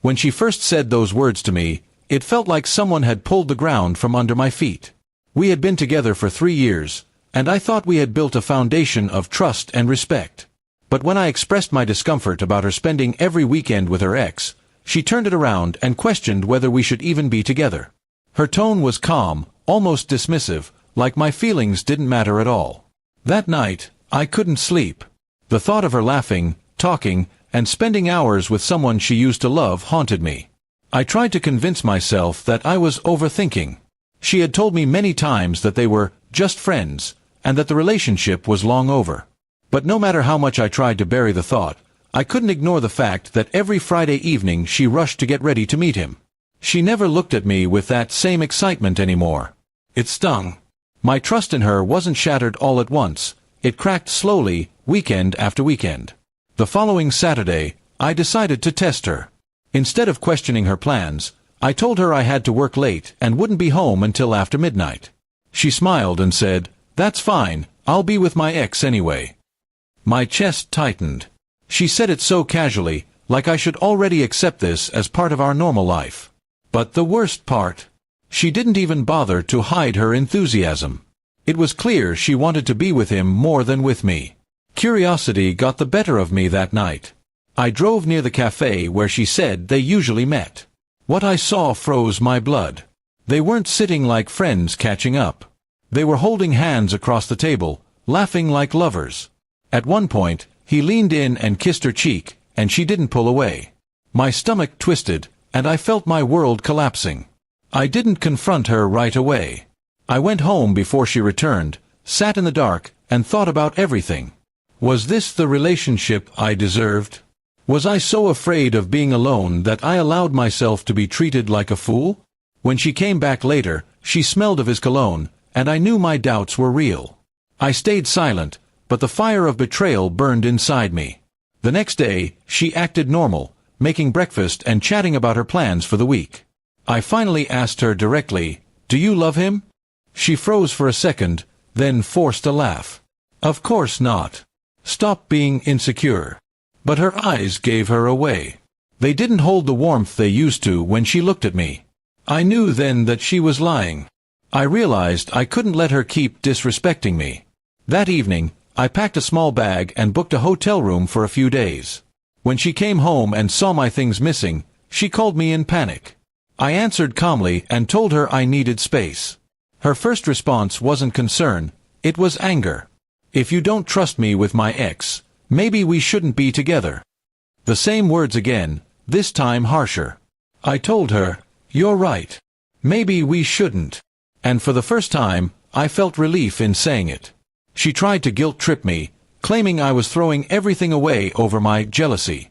When she first said those words to me, it felt like someone had pulled the ground from under my feet. We had been together for 3 years, and I thought we had built a foundation of trust and respect. But when I expressed my discomfort about her spending every weekend with her ex, she turned it around and questioned whether we should even be together. Her tone was calm, almost dismissive, like my feelings didn't matter at all. That night, I couldn't sleep. The thought of her laughing, talking, and spending hours with someone she used to love haunted me. I tried to convince myself that I was overthinking. She had told me many times that they were just friends, and that the relationship was long over. But no matter how much I tried to bury the thought, I couldn't ignore the fact that every Friday evening she rushed to get ready to meet him. She never looked at me with that same excitement anymore. It stung. My trust in her wasn't shattered all at once. It cracked slowly, weekend after weekend. The following Saturday, I decided to test her. Instead of questioning her plans, I told her I had to work late and wouldn't be home until after midnight. She smiled and said, "That's fine, I'll be with my ex anyway." My chest tightened. She said it so casually, like I should already accept this as part of our normal life. But the worst part, she didn't even bother to hide her enthusiasm. It was clear she wanted to be with him more than with me. Curiosity got the better of me that night. I drove near the cafe where she said they usually met. What I saw froze my blood. They weren't sitting like friends catching up. They were holding hands across the table, laughing like lovers. At one point, he leaned in and kissed her cheek, and she didn't pull away. My stomach twisted, and I felt my world collapsing. I didn't confront her right away. I went home before she returned, sat in the dark, and thought about everything. Was this the relationship I deserved? Was I so afraid of being alone that I allowed myself to be treated like a fool? When she came back later, she smelled of his cologne, and I knew my doubts were real. I stayed silent, but the fire of betrayal burned inside me. The next day, she acted normal, making breakfast and chatting about her plans for the week. I finally asked her directly, "Do you love him?" She froze for a second, then forced a laugh. "Of course not. Stop being insecure." But her eyes gave her away. They didn't hold the warmth they used to when she looked at me. I knew then that she was lying. I realized I couldn't let her keep disrespecting me. That evening, I packed a small bag and booked a hotel room for a few days. When she came home and saw my things missing, she called me in panic. I answered calmly and told her I needed space. Her first response wasn't concern, it was anger. "If you don't trust me with my ex, maybe we shouldn't be together." The same words again, this time harsher. I told her, "You're right. Maybe we shouldn't." And for the first time, I felt relief in saying it. She tried to guilt-trip me, claiming I was throwing everything away over my jealousy.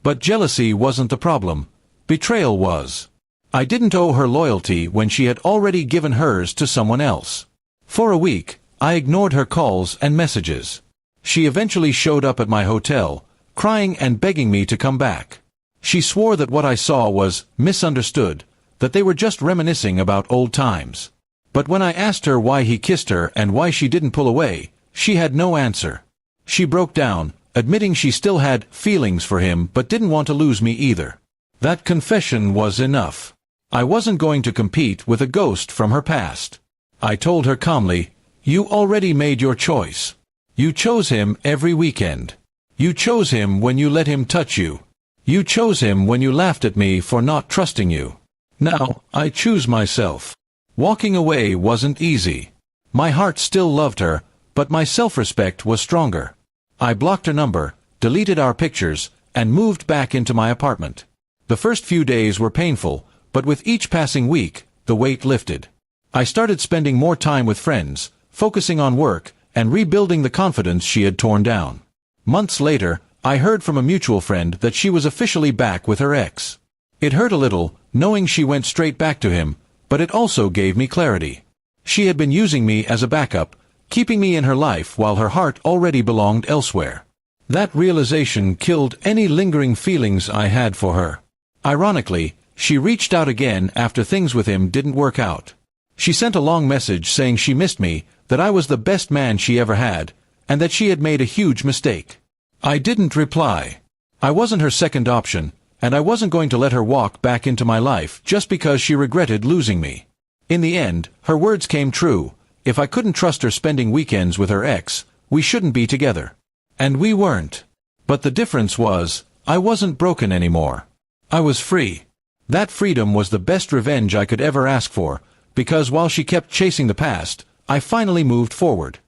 But jealousy wasn't the problem. Betrayal was. I didn't owe her loyalty when she had already given hers to someone else. For a week, I ignored her calls and messages. She eventually showed up at my hotel, crying and begging me to come back. She swore that what I saw was misunderstood, that they were just reminiscing about old times. But when I asked her why he kissed her and why she didn't pull away, she had no answer. She broke down, admitting she still had feelings for him but didn't want to lose me either. That confession was enough. I wasn't going to compete with a ghost from her past. I told her calmly, "You already made your choice. You chose him every weekend. You chose him when you let him touch you. You chose him when you laughed at me for not trusting you. Now, I choose myself." Walking away wasn't easy. My heart still loved her, but my self-respect was stronger. I blocked her number, deleted our pictures, and moved back into my apartment. The first few days were painful, but with each passing week, the weight lifted. I started spending more time with friends, focusing on work, and rebuilding the confidence she had torn down. Months later, I heard from a mutual friend that she was officially back with her ex. It hurt a little, knowing she went straight back to him, but it also gave me clarity. She had been using me as a backup, keeping me in her life while her heart already belonged elsewhere. That realization killed any lingering feelings I had for her. Ironically, she reached out again after things with him didn't work out. She sent a long message saying she missed me, that I was the best man she ever had, and that she had made a huge mistake. I didn't reply. I wasn't her second option, and I wasn't going to let her walk back into my life just because she regretted losing me. In the end, her words came true. If I couldn't trust her spending weekends with her ex, we shouldn't be together. And we weren't. But the difference was, I wasn't broken anymore. I was free. That freedom was the best revenge I could ever ask for, because while she kept chasing the past, I finally moved forward.